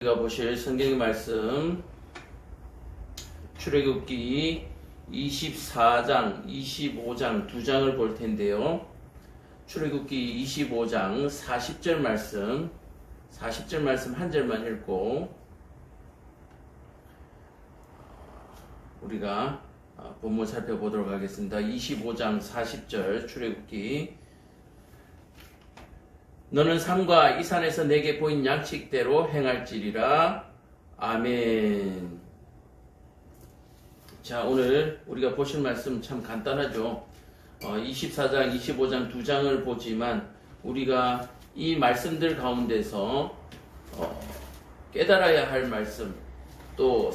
우리가 보실 성경의 말씀 출애굽기 24장, 25장 두 장을 볼 텐데요. 출애굽기 25장 40절 말씀 한 절만 읽고 우리가 본문 살펴보도록 하겠습니다. 25장 40절 출애굽기 너는 산과 이 산에서 내게 보인 양식대로 행할지리라. 아멘. 자, 오늘 우리가 보실 말씀 참 간단하죠. 24장, 25장 두 장을 보지만 우리가 이 말씀들 가운데서 깨달아야 할 말씀, 또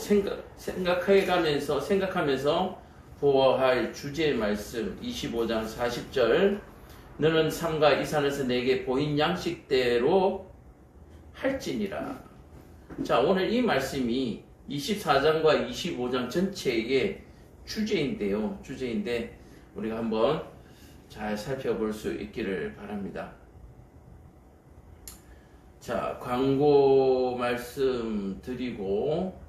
생각하면서 보아할 주제의 말씀, 25장 40절 너는 산과 이 산에서 내게 보인 양식대로 할지니라. 자, 오늘 이 말씀이 24장과 25장 전체의 주제인데 우리가 한번 잘 살펴볼 수 있기를 바랍니다. 자, 광고 말씀 드리고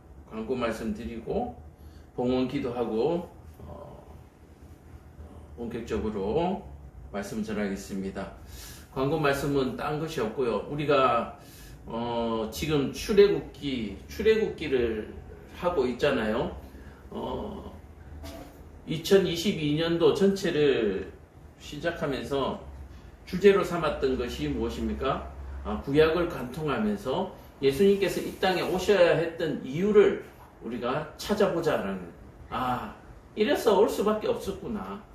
봉헌 기도하고 본격적으로 말씀 전하겠습니다. 광고 말씀은 딴 것이 없고요. 우리가 지금 출애굽기를 하고 있잖아요. 2022년도 전체를 시작하면서 주제로 삼았던 것이 무엇입니까? 구약을 관통하면서 예수님께서 이 땅에 오셔야 했던 이유를 우리가 찾아보자라는 이래서 올 수밖에 없었구나.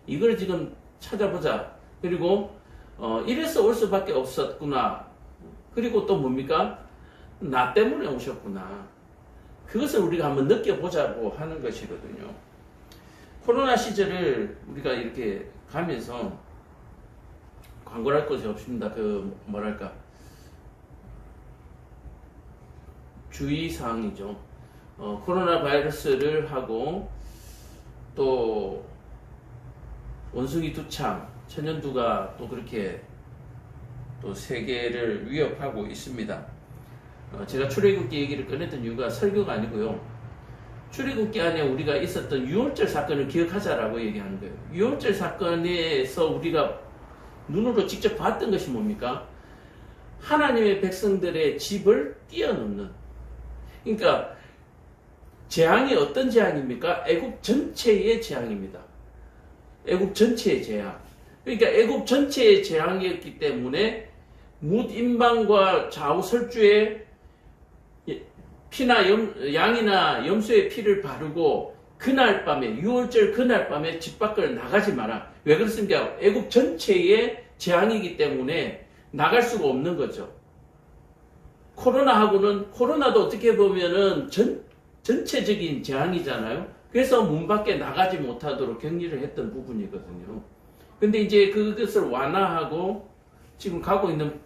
이걸 지금 찾아보자. 그리고 이래서 올 수밖에 없었구나. 그리고 또 뭡니까? 나 때문에 오셨구나. 그것을 우리가 한번 느껴보자고 하는 것이거든요. 코로나 시절을 우리가 이렇게 가면서 광고를 할 것이 없습니다. 주의사항이죠. 코로나 바이러스를 하고 또 원숭이 두창, 천연두가 또 그렇게 또 세계를 위협하고 있습니다. 제가 출애굽기 얘기를 꺼냈던 이유가 설교가 아니고요. 출애굽기 안에 우리가 있었던 유월절 사건을 기억하자라고 얘기하는 거예요. 유월절 사건에서 우리가 눈으로 직접 봤던 것이 뭡니까? 하나님의 백성들의 집을 뛰어넘는. 그러니까 재앙이 어떤 재앙입니까? 애국 전체의 재앙입니다. 애국 전체의 재앙. 그러니까 애국 전체의 재앙이었기 때문에 뭇 임방과 좌우 설주에 피나 양이나 염소의 피를 바르고 그날 밤에 유월절 그날 밤에 집 밖을 나가지 마라. 왜 그렇습니까? 애국 전체의 재앙이기 때문에 나갈 수가 없는 거죠. 코로나도 어떻게 보면은 전체적인 재앙이잖아요. 그래서 문 밖에 나가지 못하도록 격리를 했던 부분이거든요. 근데 이제 그것을 완화하고 지금 가고 있는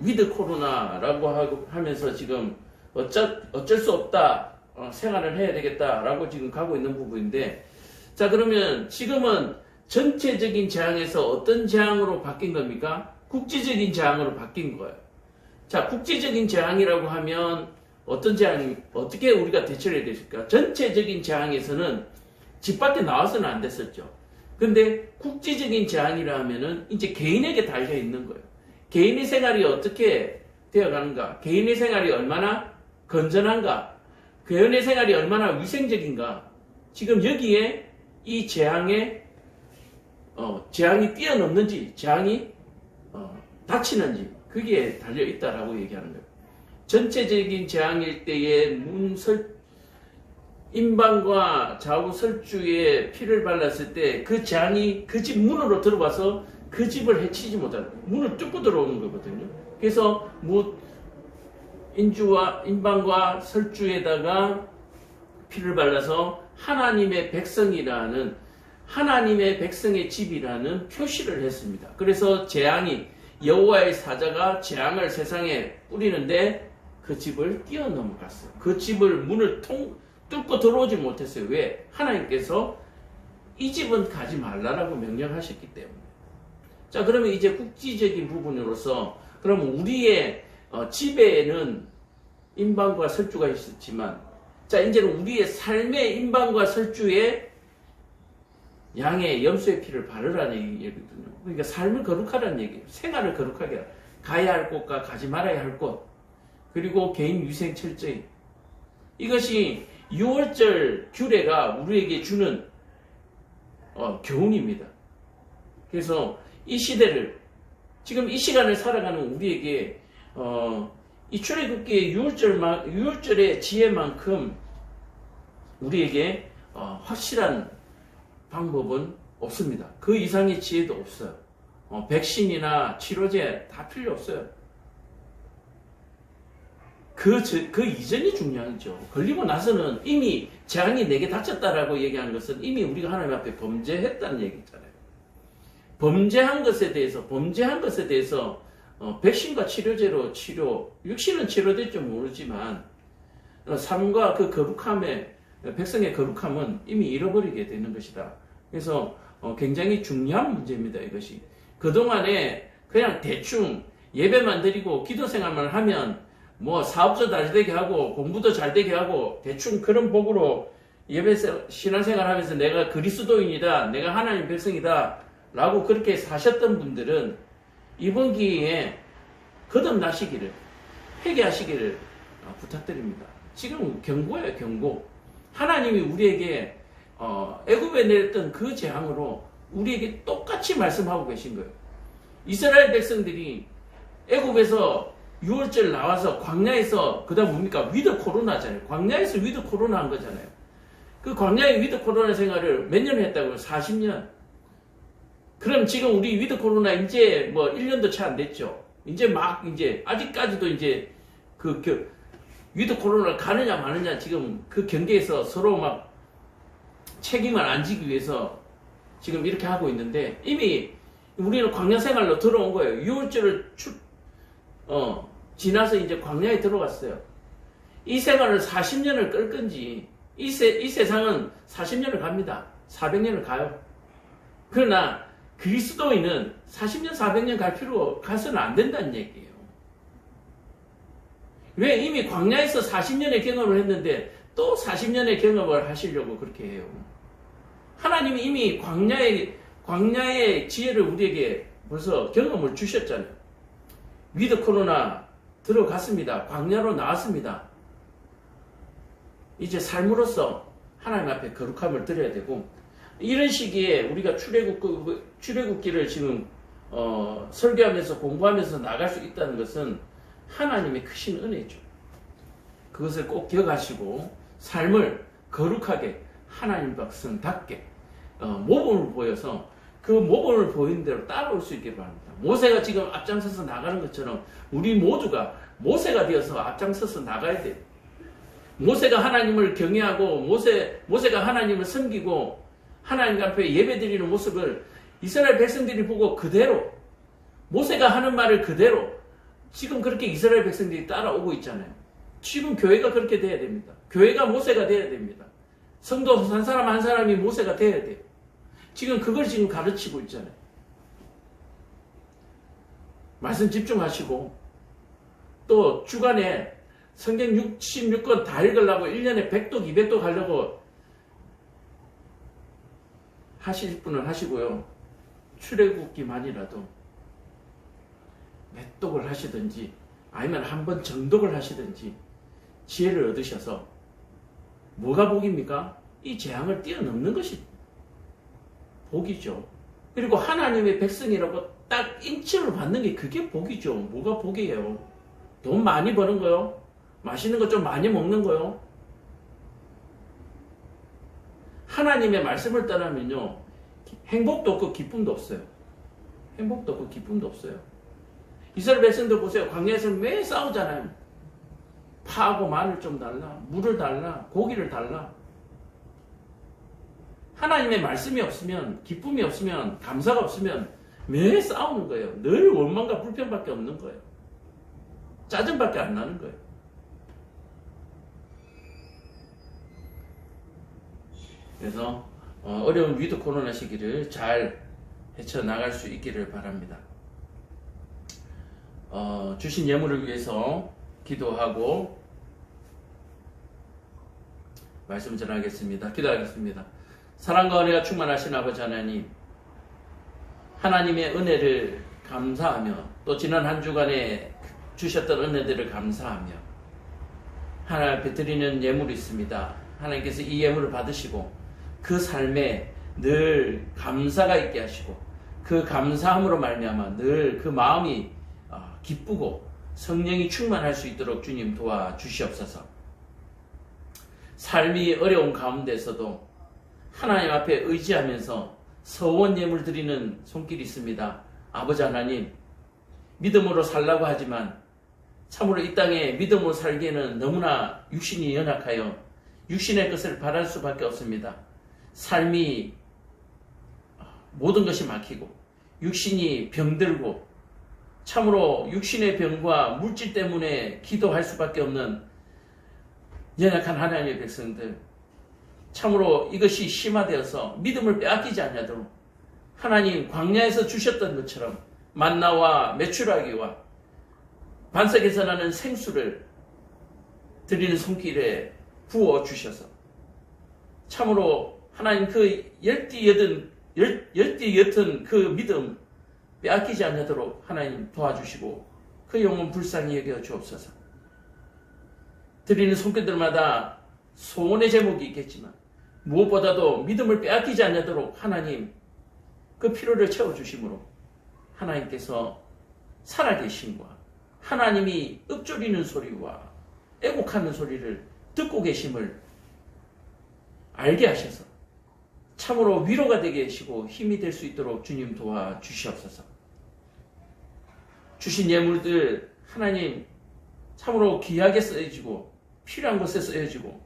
위드 코로나라고 하면서 지금 어쩔 수 없다. 생활을 해야 되겠다라고 지금 가고 있는 부분인데, 자, 그러면 지금은 전체적인 재앙에서 어떤 재앙으로 바뀐 겁니까? 국지적인 재앙으로 바뀐 거예요. 자, 국지적인 재앙이라고 하면 어떤 재앙이, 어떻게 우리가 대처를 해야 되실까? 전체적인 재앙에서는 집 밖에 나와서는 안 됐었죠. 근데 국지적인 재앙이라 하면은 이제 개인에게 달려 있는 거예요. 개인의 생활이 어떻게 되어가는가? 개인의 생활이 얼마나 건전한가? 개인의 생활이 얼마나 위생적인가? 지금 여기에 이 재앙이 뛰어넘는지, 재앙이 닥치는지, 그게 달려 있다라고 얘기하는 거예요. 전체적인 재앙일 때에 임방과 좌우 설주에 피를 발랐을 때 그 재앙이 그 집 문으로 들어와서 그 집을 해치지 못하는, 문을 뚫고 들어오는 거거든요. 그래서 임방과 설주에다가 피를 발라서 하나님의 백성이라는, 하나님의 백성의 집이라는 표시를 했습니다. 그래서 여호와의 사자가 재앙을 세상에 뿌리는데 그 집을 뛰어넘어갔어요. 그 집을 문을 뚫고 들어오지 못했어요. 왜? 하나님께서 이 집은 가지 말라라고 명령하셨기 때문에. 자, 그러면 이제 국지적인 부분으로서 그럼 우리의 집에는 인방과 설주가 있었지만, 자, 이제는 우리의 삶의 인방과 설주에 양의 염소의 피를 바르라는 얘기거든요. 그러니까 삶을 거룩하라는 얘기예요. 생활을 거룩하게 하라. 가야 할 곳과 가지 말아야 할 곳, 그리고 개인 위생 철저히. 이것이 6월절 규례가 우리에게 주는 교훈입니다. 그래서 이 시대를, 지금 이 시간을 살아가는 우리에게 이 출애굽기의 6월절의 지혜만큼 우리에게 확실한 방법은 없습니다. 그 이상의 지혜도 없어요. 백신이나 치료제 다 필요 없어요. 그 이전이 중요하죠. 걸리고 나서는 이미 재앙이 내게 닥쳤다라고 얘기하는 것은 이미 우리가 하나님 앞에 범죄했다는 얘기잖아요. 범죄한 것에 대해서 백신과 치료제로 육신은 치료될지 모르지만 삶과 그 거룩함에, 백성의 거룩함은 이미 잃어버리게 되는 것이다. 그래서 굉장히 중요한 문제입니다. 이것이 그동안에 그냥 대충 예배만 드리고 기도 생활만 하면 뭐 사업도 잘 되게 하고 공부도 잘 되게 하고 대충 그런 복으로 예배 신앙생활 하면서 내가 그리스도인이다, 내가 하나님 백성이다 라고 그렇게 사셨던 분들은 이번 기회에 거듭나시기를, 회개하시기를 부탁드립니다. 지금 경고예요, 경고. 하나님이 우리에게 애굽에 내렸던 그 재앙으로 우리에게 똑같이 말씀하고 계신 거예요. 이스라엘 백성들이 애굽에서 6월절 나와서 광야에서, 그 다음 뭡니까? 위드 코로나잖아요. 광야에서 위드 코로나 한 거잖아요. 그 광야의 위드 코로나 생활을 몇 년 했다고요? 40년. 그럼 지금 우리 위드 코로나 이제 뭐 1년도 채 안 됐죠. 이제 아직까지도 이제 위드 코로나를 가느냐 마느냐 지금 그 경계에서 서로 막 책임을 안 지기 위해서 지금 이렇게 하고 있는데 이미 우리는 광야 생활로 들어온 거예요. 6월절을 지나서 이제 광야에 들어갔어요. 이 생활을 40년을 끌 건지 이 세상은 40년을 갑니다. 400년을 가요. 그러나 그리스도인은 40년, 400년 가서는 안 된다는 얘기예요. 왜? 이미 광야에서 40년의 경험을 했는데 또 40년의 경험을 하시려고 그렇게 해요. 하나님이 이미 광야의 지혜를 우리에게 벌써 경험을 주셨잖아요. 위드 코로나 들어갔습니다. 광야로 나왔습니다. 이제 삶으로서 하나님 앞에 거룩함을 드려야 되고, 이런 시기에 우리가 출애굽기를 지금 설교하면서 공부하면서 나갈 수 있다는 것은 하나님의 크신 은혜죠. 그것을 꼭 기억하시고 삶을 거룩하게 하나님 백성답게 모범을 보여서 그 모범을 보이는 대로 따라올 수 있게 바랍니다. 모세가 지금 앞장서서 나가는 것처럼 우리 모두가 모세가 되어서 앞장서서 나가야 돼요. 모세가 하나님을 경외하고 모세가 하나님을 섬기고 하나님 앞에 예배드리는 모습을 이스라엘 백성들이 보고 그대로 모세가 하는 말을 그대로 지금 그렇게 이스라엘 백성들이 따라오고 있잖아요. 지금 교회가 그렇게 돼야 됩니다. 교회가 모세가 돼야 됩니다. 성도 한 사람 한 사람이 모세가 돼야 돼요. 지금 그걸 지금 가르치고 있잖아요. 말씀 집중하시고 또 주간에 성경 66권 다 읽으려고 1년에 100독 200독 하려고 하실 분은 하시고요. 출애굽기만이라도 몇 독을 하시든지 아니면 한 번 정독을 하시든지 지혜를 얻으셔서 뭐가 복입니까? 이 재앙을 뛰어넘는 것이 복이죠. 그리고 하나님의 백성이라고 딱 인칭을 받는 게 그게 복이죠. 뭐가 복이에요? 돈 많이 버는 거요? 맛있는 거 좀 많이 먹는 거요? 하나님의 말씀을 떠나면요, 행복도 없고 기쁨도 없어요. 행복도 없고 기쁨도 없어요. 이스라엘 백성들 보세요. 광야에서 매 싸우잖아요. 파하고 마늘 좀 달라, 물을 달라, 고기를 달라. 하나님의 말씀이 없으면, 기쁨이 없으면, 감사가 없으면 매 싸우는 거예요. 늘 원망과 불평밖에 없는 거예요. 짜증밖에 안 나는 거예요. 그래서 어려운 위드 코로나 시기를 잘 헤쳐나갈 수 있기를 바랍니다. 주신 예물을 위해서 기도하고 말씀 전하겠습니다. 기도하겠습니다. 사랑과 은혜가 충만하신 아버지 하나님, 하나님의 은혜를 감사하며 또 지난 한 주간에 주셨던 은혜들을 감사하며 하나님 앞에 드리는 예물이 있습니다. 하나님께서 이 예물을 받으시고 그 삶에 늘 감사가 있게 하시고 그 감사함으로 말미암아 늘 그 마음이 기쁘고 성령이 충만할 수 있도록 주님 도와주시옵소서. 삶이 어려운 가운데서도 하나님 앞에 의지하면서 서원 예물 드리는 손길이 있습니다. 아버지 하나님, 믿음으로 살라고 하지만 참으로 이 땅에 믿음으로 살기에는 너무나 육신이 연약하여 육신의 것을 바랄 수밖에 없습니다. 삶이 모든 것이 막히고 육신이 병들고 참으로 육신의 병과 물질 때문에 기도할 수밖에 없는 연약한 하나님의 백성들, 참으로 이것이 심화되어서 믿음을 빼앗기지 않도록 하나님 광야에서 주셨던 것처럼 만나와 메추라기와 반석에서 나는 생수를 드리는 손길에 부어 주셔서 참으로 하나님 그 열띠 옅은 그 믿음 빼앗기지 않도록 하나님 도와주시고 그 영혼 불쌍히 여겨 주옵소서. 드리는 손길들마다 소원의 제목이 있겠지만 무엇보다도 믿음을 빼앗기지 않도록 하나님 그 필요를 채워주심으로 하나님께서 살아계심과 하나님이 읊조리는 소리와 애곡하는 소리를 듣고 계심을 알게 하셔서 참으로 위로가 되게 하시고 힘이 될 수 있도록 주님 도와주시옵소서. 주신 예물들 하나님 참으로 귀하게 쓰여지고 필요한 곳에 쓰여지고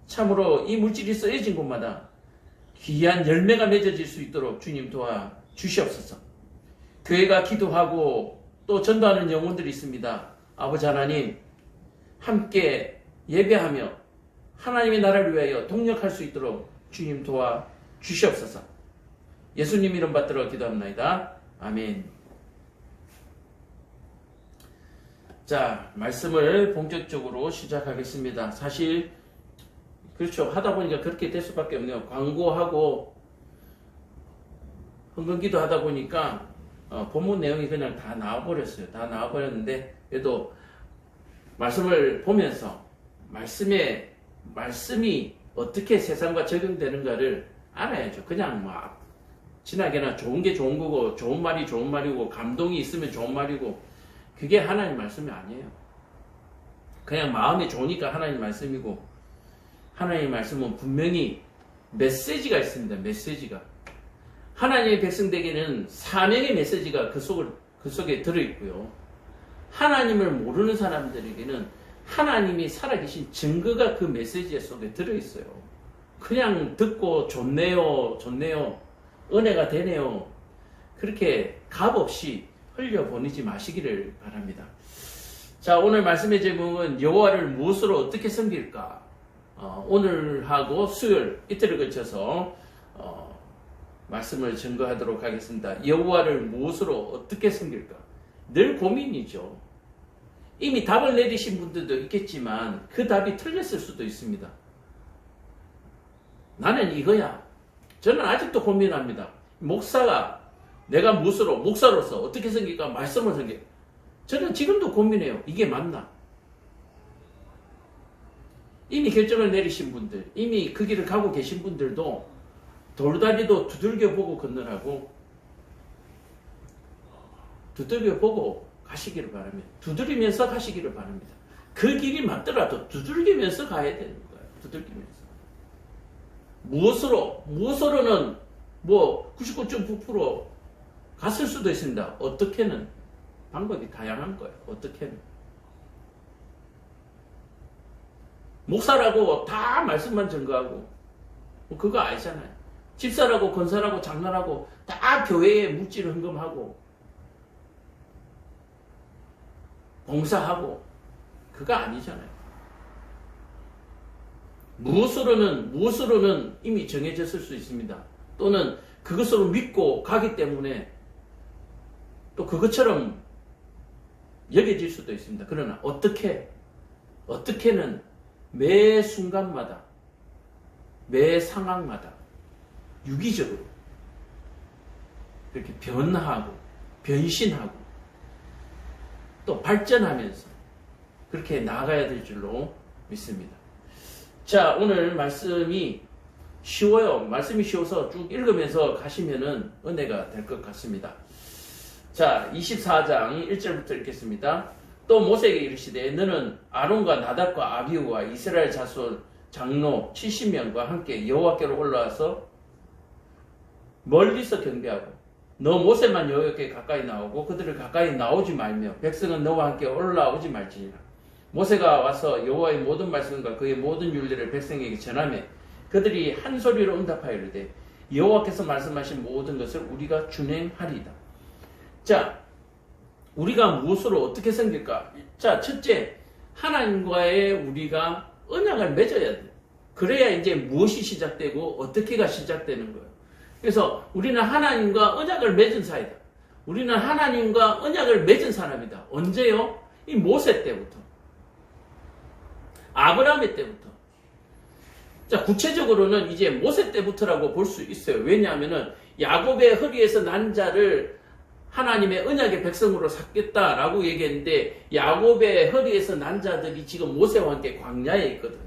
참으로 이 물질이 쓰여진 곳마다 귀한 열매가 맺어질 수 있도록 주님 도와주시옵소서. 교회가 기도하고 또 전도하는 영혼들이 있습니다. 아버지 하나님 함께 예배하며 하나님의 나라를 위하여 동력할 수 있도록 주님 도와주시옵소서. 예수님 이름 받들어 기도합니다. 아멘. 자, 말씀을 본격적으로 시작하겠습니다. 사실 그렇죠. 하다 보니까 그렇게 될 수밖에 없네요. 광고하고 헌금기도 하다 보니까 본문 내용이 그냥 다 나와버렸어요. 다 나와버렸는데 그래도 말씀을 보면서 말씀이 어떻게 세상과 적용되는가를 알아야죠. 그냥 막 지나게나 좋은 게 좋은 거고 좋은 말이 좋은 말이고 감동이 있으면 좋은 말이고 그게 하나님 말씀이 아니에요. 그냥 마음이 좋으니까 하나님 말씀이고 하나님 말씀은 분명히 메시지가 있습니다. 메시지가. 하나님의 백성들에게는 사명의 메시지가 그 속에 들어있고요. 하나님을 모르는 사람들에게는 하나님이 살아계신 증거가 그 메시지 속에 들어있어요. 그냥 듣고 좋네요. 은혜가 되네요. 그렇게 값없이 흘려보내지 마시기를 바랍니다. 자, 오늘 말씀의 제목은 여호와를 무엇으로 어떻게 섬길까? 오늘하고 수요일 이틀을 거쳐서 말씀을 증거하도록 하겠습니다. 여호와를 무엇으로 어떻게 섬길까? 늘 고민이죠. 이미 답을 내리신 분들도 있겠지만 그 답이 틀렸을 수도 있습니다. 나는 이거야. 저는 아직도 고민합니다. 목사가 내가 목사로서 어떻게 섬길까? 말씀을 섬길까? 저는 지금도 고민해요. 이게 맞나? 이미 결정을 내리신 분들, 이미 그 길을 가고 계신 분들도 돌다리도 두들겨 보고 건너라고 두들겨 보고 가시기를 바랍니다. 두드리면서 가시기를 바랍니다. 그 길이 맞더라도 두들기면서 가야 되는 거예요. 두들기면서. 무엇으로는 99.9% 갔을 수도 있습니다. 어떻게는 방법이 다양한 거예요. 어떻게는. 목사라고 다 말씀만 증거하고 그거 아니잖아요. 집사라고 권사라고 장로라고 다 교회에 물질을 헌금하고 봉사하고 그거 아니잖아요. 무엇으로는 이미 정해졌을 수 있습니다. 또는 그것으로 믿고 가기 때문에 또 그것처럼 여겨질 수도 있습니다. 그러나 어떻게는 매 순간마다, 매 상황마다 유기적으로 이렇게 변화하고 변신하고 또 발전하면서 그렇게 나아가야 될 줄로 믿습니다. 자, 오늘 말씀이 쉬워요. 말씀이 쉬워서 쭉 읽으면서 가시면은 은혜가 될 것 같습니다. 자, 24장 1절부터 읽겠습니다. 또 모세에게 이르시되 너는 아론과 나답과 아비후와 이스라엘 자손 장로 70명과 함께 여호와께로 올라와서 멀리서 경배하고 너 모세만 여호와께 가까이 나오고 그들을 가까이 나오지 말며 백성은 너와 함께 올라오지 말지니라. 모세가 와서 여호와의 모든 말씀과 그의 모든 율례를 백성에게 전하며 그들이 한 소리로 응답하여 이르되 여호와께서 말씀하신 모든 것을 우리가 준행하리이다. 자, 우리가 무엇으로 어떻게 섬길까? 자, 첫째, 하나님과의 우리가 언약을 맺어야 돼. 그래야 이제 무엇이 시작되고 어떻게가 시작되는 거예요. 그래서 우리는 하나님과 언약을 맺은 사이다. 우리는 하나님과 언약을 맺은 사람이다. 언제요? 이 모세 때부터. 아브라함의 때부터. 자, 구체적으로는 이제 모세 때부터라고 볼 수 있어요. 왜냐하면은 야곱의 허리에서 난 자를 하나님의 언약의 백성으로 삼겠다라고 얘기했는데 야곱의 허리에서 난 자들이 지금 모세와 함께 광야에 있거든요.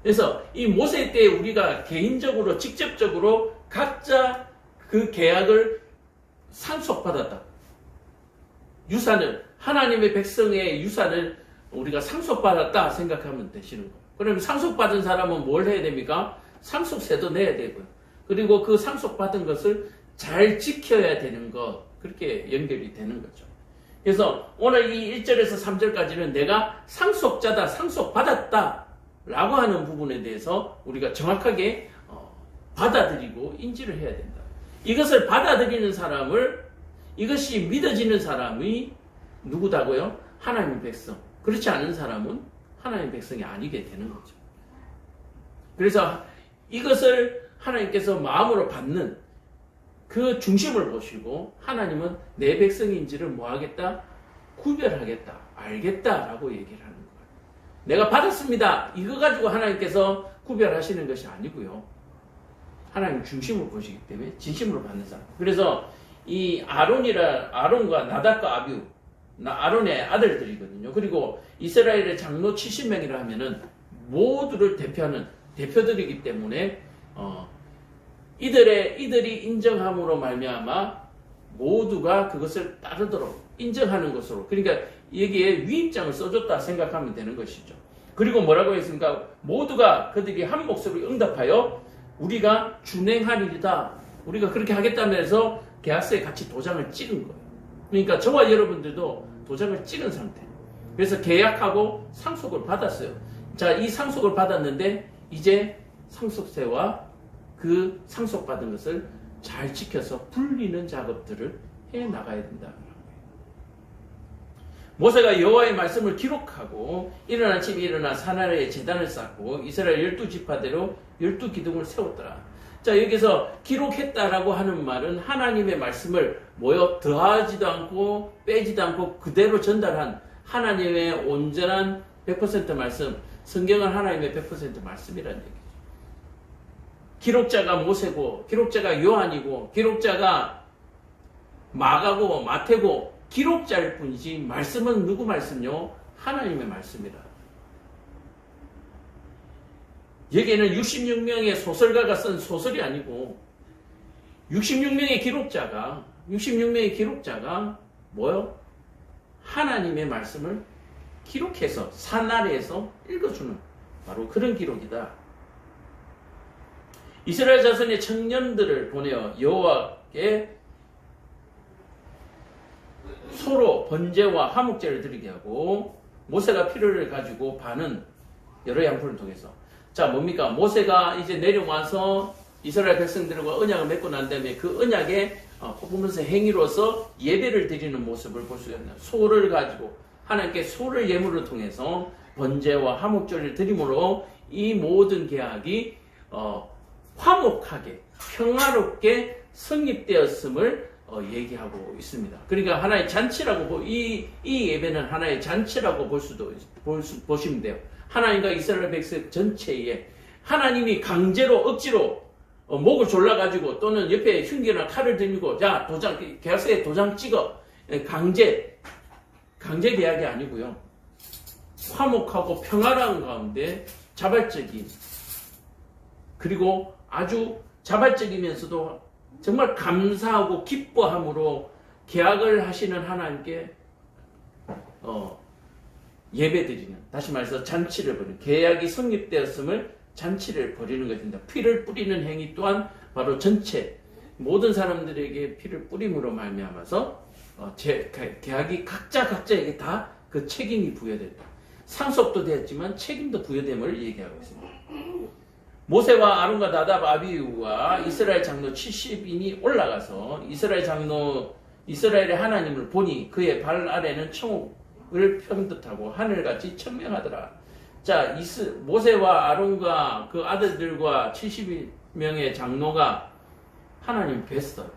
그래서 이 모세 때 우리가 개인적으로 직접적으로 각자 그 계약을 상속받았다. 유산을 하나님의 백성의 유산을 우리가 상속받았다 생각하면 되시는 거예요. 그러면 상속받은 사람은 뭘 해야 됩니까? 상속세도 내야 되고요. 그리고 그 상속받은 것을 잘 지켜야 되는 것, 그렇게 연결이 되는 거죠. 그래서 오늘 이 1절에서 3절까지는 내가 상속자다, 상속받았다 라고 하는 부분에 대해서 우리가 정확하게 받아들이고 인지를 해야 된다. 이것을 받아들이는 사람을, 이것이 믿어지는 사람이 누구다고요? 하나님의 백성. 그렇지 않은 사람은 하나님의 백성이 아니게 되는 거죠. 그래서 이것을 하나님께서 마음으로 받는 그 중심을 보시고 하나님은 내 백성인지를 뭐 하겠다? 구별하겠다, 알겠다라고 얘기를 하는 거예요. 내가 받았습니다. 이거 가지고 하나님께서 구별하시는 것이 아니고요. 하나님 중심을 보시기 때문에 진심으로 받는 사람. 그래서 이 아론과 나답과 아비후, 아론의 아들들이거든요. 그리고 이스라엘의 장로 70명이라 하면은 모두를 대표하는 대표들이기 때문에 이들이 인정함으로 말미암아 모두가 그것을 따르도록 인정하는 것으로, 그러니까 여기에 위임장을 써줬다 생각하면 되는 것이죠. 그리고 뭐라고 했습니까? 모두가 그들이 한 목소리로 응답하여 우리가 준행하리이다. 우리가 그렇게 하겠다면서 계약서에 같이 도장을 찍은 거예요. 그러니까 저와 여러분들도 도장을 찍은 상태. 그래서 계약하고 상속을 받았어요. 자, 이 상속을 받았는데 이제 상속세와 그 상속받은 것을 잘 지켜서 불리는 작업들을 해 나가야 된다. 모세가 여호와의 말씀을 기록하고 이른 아침에 일어나 산 아래에 제단을 쌓고 이스라엘 12지파대로 12기둥을 세웠더라. 자, 여기서 기록했다라고 하는 말은 하나님의 말씀을 더하지도 않고 빼지도 않고 그대로 전달한 하나님의 온전한 100% 말씀, 성경은 하나님의 100% 말씀이라는 얘기죠. 기록자가 모세고, 기록자가 요한이고, 기록자가 마가고 마태고, 기록자일 뿐이지 말씀은 누구 말씀요? 하나님의 말씀이라. 여기에는 66명의 소설가가 쓴 소설이 아니고 66명의 기록자가 뭐요? 하나님의 말씀을 기록해서 산 아래에서 읽어주는 바로 그런 기록이다. 이스라엘 자손의 청년들을 보내어 여호와께 소로 번제와 화목제를 드리게 하고 모세가 피를 가지고 바는 여러 양풀을 통해서, 자, 뭡니까? 모세가 이제 내려와서 이스라엘 백성들과 언약을 맺고 난 다음에 그 언약의 퍼포먼스 행위로서 예배를 드리는 모습을 볼 수가 있나요? 소를 가지고 하나님께 소를 예물을 통해서 번제와 화목제를 드림으로 이 모든 계약이 화목하게 평화롭게 성립되었음을 얘기하고 있습니다. 그러니까 하나의 잔치라고 이 예배는 하나의 잔치라고 보시면 돼요. 하나님과 이스라엘 백성 전체에 하나님이 강제로 억지로 목을 졸라가지고 또는 옆에 흉기나 칼을 들고 자 계약서에 도장 찍어 강제 계약이 아니고요. 화목하고 평화로운 가운데 자발적인 그리고 아주 자발적이면서도 정말 감사하고 기뻐함으로 계약을 하시는 하나님께 예배드리는, 다시 말해서 잔치를 벌이는, 계약이 성립되었음을 잔치를 벌이는 것입니다. 피를 뿌리는 행위 또한 바로 전체 모든 사람들에게 피를 뿌림으로 말미암아서 계약이 각자에게 다 그 책임이 부여된다. 상속도 되었지만 책임도 부여됨을 얘기하고 있습니다. 모세와 아론과 나답 아비후와 이스라엘 장로 70인이 올라가서 이스라엘의 하나님을 보니 그의 발 아래는 천국을 편듯하고 하늘같이 청명하더라. 자, 모세와 아론과 그 아들들과 70명의 장로가 하나님 뵀어요.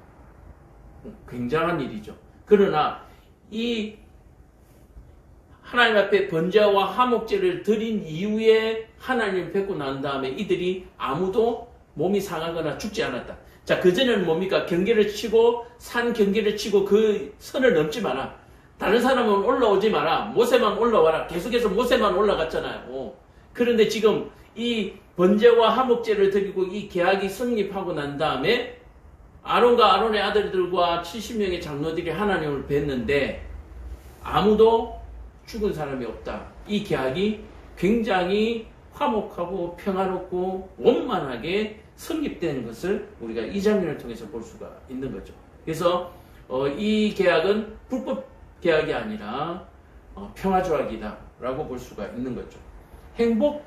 굉장한 일이죠. 그러나 이 하나님 앞에 번제와 화목제를 드린 이후에 하나님을 뵙고 난 다음에 이들이 아무도 몸이 상하거나 죽지 않았다. 자, 그전에는 뭡니까? 산 경계를 치고 그 선을 넘지 마라. 다른 사람은 올라오지 마라. 모세만 올라와라. 계속해서 모세만 올라갔잖아요. 그런데 지금 이 번제와 화목제를 드리고 이 계약이 성립하고 난 다음에 아론과 아론의 아들들과 70명의 장로들이 하나님을 뵀는데 아무도 죽은 사람이 없다. 이 계약이 굉장히 화목하고 평화롭고 원만하게 성립된 것을 우리가 이 장면을 통해서 볼 수가 있는 거죠. 그래서 이 계약은 불법 계약이 아니라 평화 조약이다 라고 볼 수가 있는 거죠. 행복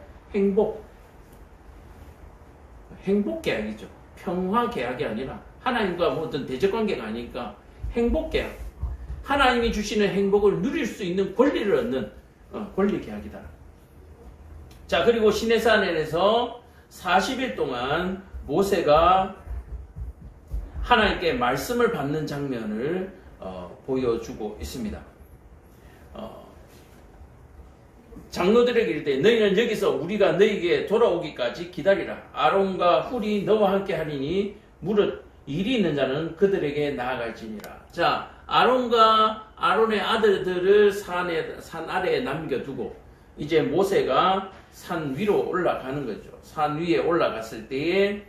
계약이죠. 평화 계약이 아니라 하나님과 모든 대적 관계가 아니니까 행복 계약. 하나님이 주시는 행복을 누릴 수 있는 권리를 얻는 권리 계약이다. 자, 그리고 시내산에서 40일 동안 모세가 하나님께 말씀을 받는 장면을 보여주고 있습니다. 장로들에게 이르되 너희는 여기서 우리가 너희에게 돌아오기까지 기다리라. 아론과 훌이 너와 함께 하리니 무릇 일이 있는 자는 그들에게 나아갈지니라. 자, 아론과 아론의 아들들을 산 아래에 남겨두고 이제 모세가 산 위로 올라가는 거죠. 산 위에 올라갔을 때에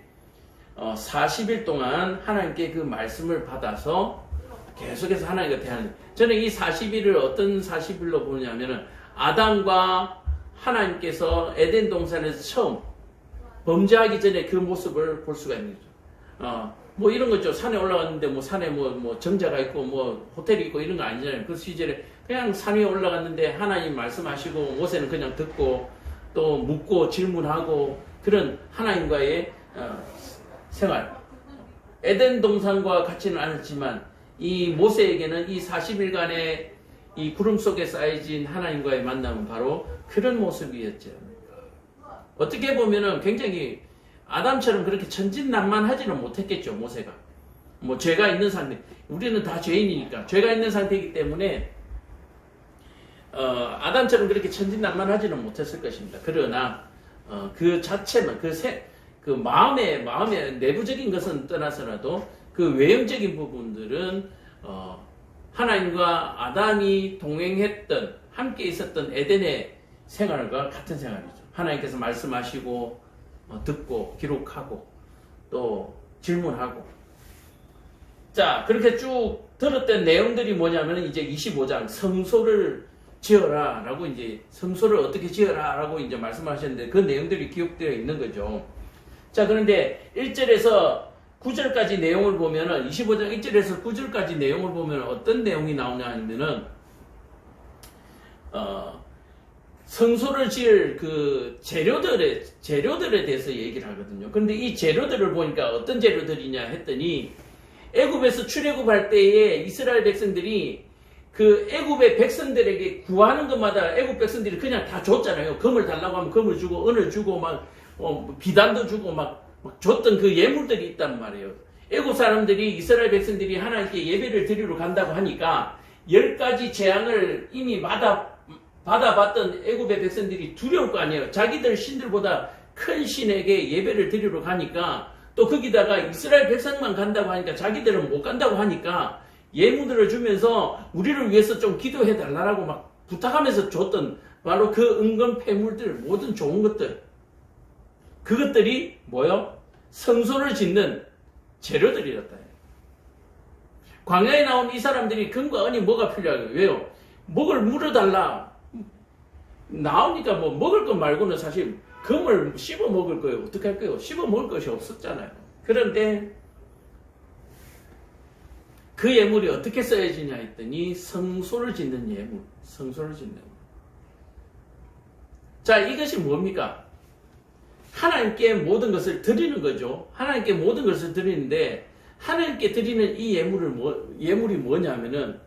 40일 동안 하나님께 그 말씀을 받아서 계속해서 하나님과 대하는, 저는 이 40일을 어떤 40일로 보냐면은 아담과 하나님께서 에덴 동산에서 처음 범죄하기 전에 그 모습을 볼 수가 있는 거죠. 뭐 이런 거죠. 산에 올라갔는데 뭐 산에 뭐 정자가 있고 뭐 호텔이 있고 이런 거 아니잖아요. 그 시절에 그냥 산 위에 올라갔는데 하나님 말씀하시고 모세는 그냥 듣고 또 묻고 질문하고 그런 하나님과의 생활. 에덴 동산과 같지는 않았지만 이 모세에게는 이 40일간의 이 구름 속에 쌓여진 하나님과의 만남은 바로 그런 모습이었죠. 어떻게 보면은 굉장히 아담처럼 그렇게 천진난만하지는 못했겠죠, 모세가. 뭐 죄가 있는 상태, 우리는 다 죄인이니까 죄가 있는 상태이기 때문에 아담처럼 그렇게 천진난만하지는 못했을 것입니다. 그러나 그 자체만 그 마음의 내부적인 것은 떠나서라도 그 외형적인 부분들은 하나님과 아담이 동행했던 함께 있었던 에덴의 생활과 같은 생활이죠. 하나님께서 말씀하시고 듣고 기록하고 또 질문하고. 자, 그렇게 쭉 들었던 내용들이 뭐냐면 이제 25장 성소를 지어라 라고, 이제 성소를 어떻게 지어라 라고 이제 말씀하셨는데 그 내용들이 기록되어 있는 거죠. 자, 그런데 1절에서 9절까지 내용을 보면은 25장 1절에서 9절까지 내용을 보면 어떤 내용이 나오냐 하면은 성소를 지을 그 재료들에 대해서 얘기를 하거든요. 그런데 이 재료들을 보니까 어떤 재료들이냐 했더니 애굽에서 출애굽할 때에 이스라엘 백성들이 그 애굽의 백성들에게 구하는 것마다 애굽 백성들이 그냥 다 줬잖아요. 금을 달라고 하면 금을 주고 은을 주고 막 비단도 주고 막 줬던 그 예물들이 있단 말이에요. 애국 사람들이 이스라엘 백성들이 하나님께 예배를 드리러 간다고 하니까 10가지 재앙을 이미 받아봤던 애국의 백성들이 두려울 거 아니에요. 자기들 신들보다 큰 신에게 예배를 드리러 가니까 또 거기다가 이스라엘 백성만 간다고 하니까 자기들은 못 간다고 하니까 예물들을 주면서 우리를 위해서 좀 기도해 달라고 막 부탁하면서 줬던 바로 그 은금 폐물들, 모든 좋은 것들, 그것들이 뭐요? 성소를 짓는 재료들이었다. 광야에 나온 이 사람들이 금과 은이 뭐가 필요하게요? 왜요? 먹을 물어달라. 나오니까 뭐 먹을 것 말고는 사실 금을 씹어 먹을 거예요. 어떻게 할 거예요? 씹어 먹을 것이 없었잖아요. 그런데 그 예물이 어떻게 써야지냐 했더니 성소를 짓는 예물, 성소를 짓는 예물. 자, 이것이 뭡니까? 하나님께 모든 것을 드리는 거죠. 하나님께 모든 것을 드리는데 하나님께 드리는 이 예물이 뭐냐면은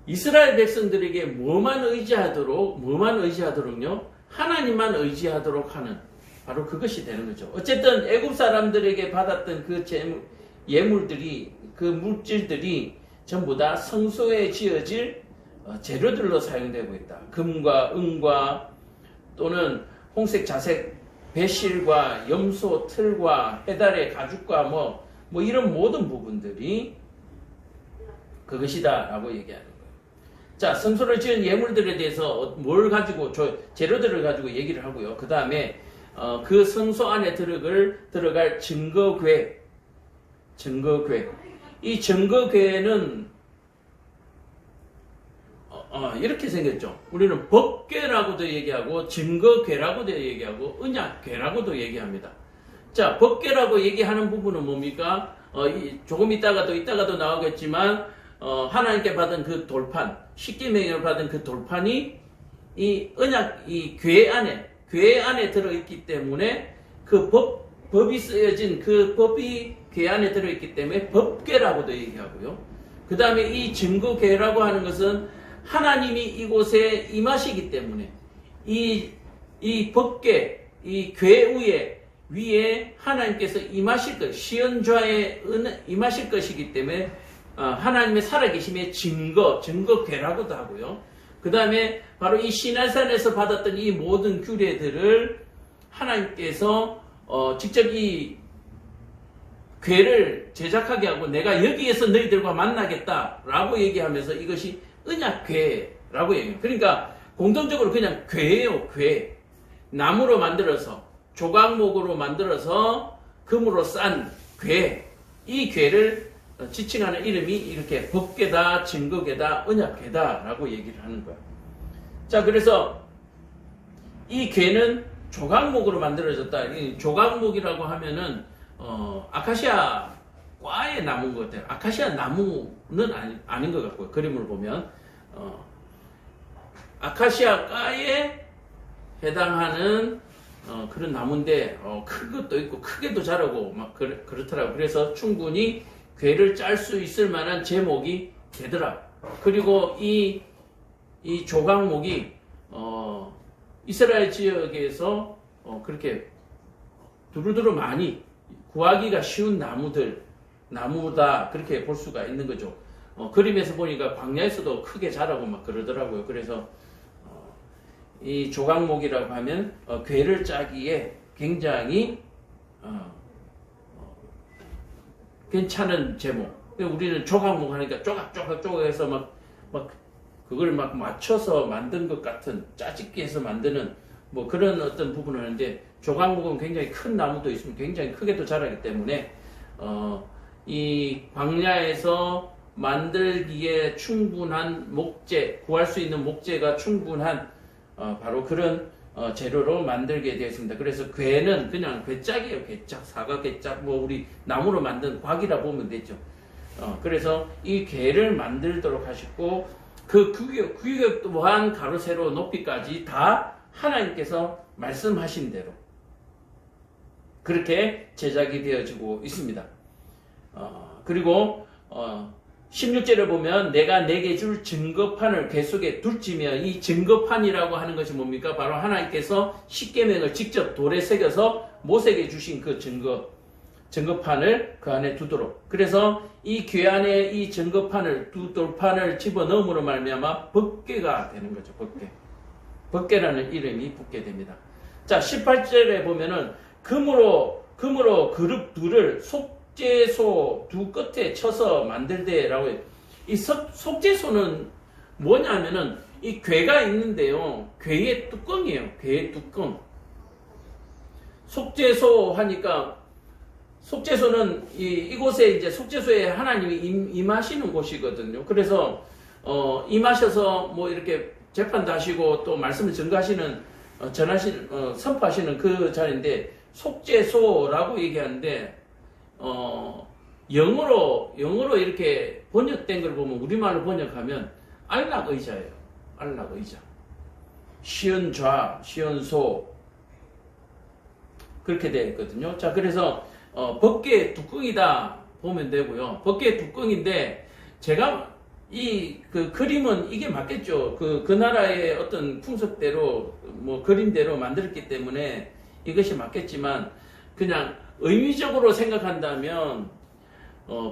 이스라엘 백성들에게 뭐만 의지하도록요? 하나님만 의지하도록 하는 바로 그것이 되는 거죠. 어쨌든 애굽 사람들에게 받았던 그 예물들이, 그 물질들이 전부 다 성소에 지어질 재료들로 사용되고 있다. 금과 은과 또는 홍색, 자색, 배실과 염소, 틀과 해달의 가죽과 뭐 이런 모든 부분들이 그것이다 라고 얘기하는 거예요. 자, 성소를 지은 예물들에 대해서 뭘 가지고, 재료들을 가지고 얘기를 하고요. 그 다음에 그 성소 안에 들어갈 증거궤. 이 증거궤는 이렇게 생겼죠. 우리는 법궤라고도 얘기하고 증거궤라고도 얘기하고 언약궤라고도 얘기합니다. 자, 법궤라고 얘기하는 부분은 뭡니까? 조금 이따가도 나오겠지만 하나님께 받은 그 돌판, 십계명을 받은 그 돌판이 이 궤 안에 들어있기 때문에 그 법이 쓰여진 그 법이 궤 안에 들어있기 때문에 법궤라고도 얘기하고요. 그 다음에 이 증거궤라고 하는 것은 하나님이 이곳에 임하시기 때문에 이 법궤, 이 궤 위에 하나님께서 임하실 것, 시언좌에 임하실 것이기 때문에 하나님의 살아계심의 증거궤라고도 하고요. 그 다음에 바로 이 시내산에서 받았던 이 모든 규례들을 하나님께서 직접 이 궤를 제작하게 하고 내가 여기에서 너희들과 만나겠다라고 얘기하면서 이것이 언약궤라고 얘기해요. 그러니까 공통적으로 그냥 궤예요, 궤. 나무로 만들어서 조각목으로 만들어서 금으로 싼 궤. 이 궤를 지칭하는 이름이 이렇게 법궤다, 증거궤다, 언약궤다라고 얘기를 하는 거야. 자, 그래서 이 궤는 조각목으로 만들어졌다. 이 조각목이라고 하면은 아카시아 과의 나무인 것 같아요. 아카시아 나무는 아닌 것 같고요. 그림을 보면 아카시아 과에 해당하는 그런 나무인데 큰 것도 있고 크게도 자라고 막 그렇더라고요. 그래서 충분히 궤를 짤 수 있을 만한 제목이 되더라. 그리고 이 조각목이 이스라엘 지역에서 그렇게 두루두루 많이 구하기가 쉬운 나무다 그렇게 볼 수가 있는 거죠. 그림에서 보니까 광야에서도 크게 자라고 막 그러더라고요. 그래서 이 조각목이라고 하면 궤를 짜기에 굉장히 괜찮은 제목. 우리는 조각목 하니까 쪼각해서 막 그걸 막 맞춰서 만든 것 같은 짜집기해서 만드는 뭐 그런 어떤 부분을 하는데 조각목은 굉장히 큰 나무도 있으면 굉장히 크게도 자라기 때문에 이 광야에서 만들기에 충분한 목재, 구할 수 있는 목재가 충분한 바로 그런 재료로 만들게 되어 있습니다. 그래서 궤는 그냥 궤짝이에요. 궤짝, 사과 궤짝, 뭐 우리 나무로 만든 곽이라 보면 되죠. 그래서 이 궤를 만들도록 하시고 그 규격 또한 가로, 세로, 높이까지 다 하나님께서 말씀하신 대로 그렇게 제작이 되어지고 있습니다. 그리고 16절을 보면 내가 내게 줄 증거판을 궤 속에 둘지며 이 증거판이라고 하는 것이 뭡니까? 바로 하나님께서 십계명을 직접 돌에 새겨서 모세에게 주신 그 증거. 증거판을 그 안에 두도록. 그래서 이 궤 안에 이 증거판을 두 돌판을 집어넣음으로 말미암아 법궤가 되는 거죠. 법궤. 법궤라는 이름이 붙게 됩니다. 자, 18절에 보면은 금으로 그룹 둘을 속죄소 두 끝에 쳐서 만들되라고 해요. 이 속죄소는 뭐냐면은 이 궤가 있는데요. 궤의 뚜껑이에요. 궤의 뚜껑. 속죄소 하니까 속죄소는 이곳에 이제 속죄소에 하나님이 임하시는 곳이거든요. 그래서 임하셔서 뭐 이렇게 재판도 하시고 또 말씀을 전가하시는 선포하시는 그 자리인데 속죄소라고 얘기하는데 영어로 이렇게 번역된 걸 보면 우리말로 번역하면 안락의자예요. 안락의자. 시은좌, 시은소 그렇게 되어 있거든요. 자, 그래서 법궤의 뚜껑이다 보면 되고요. 법궤의 뚜껑인데 제가 그 그림은 이게 맞겠죠. 그 나라의 어떤 풍습대로 뭐 그림대로 만들었기 때문에 이것이 맞겠지만 그냥 의미적으로 생각한다면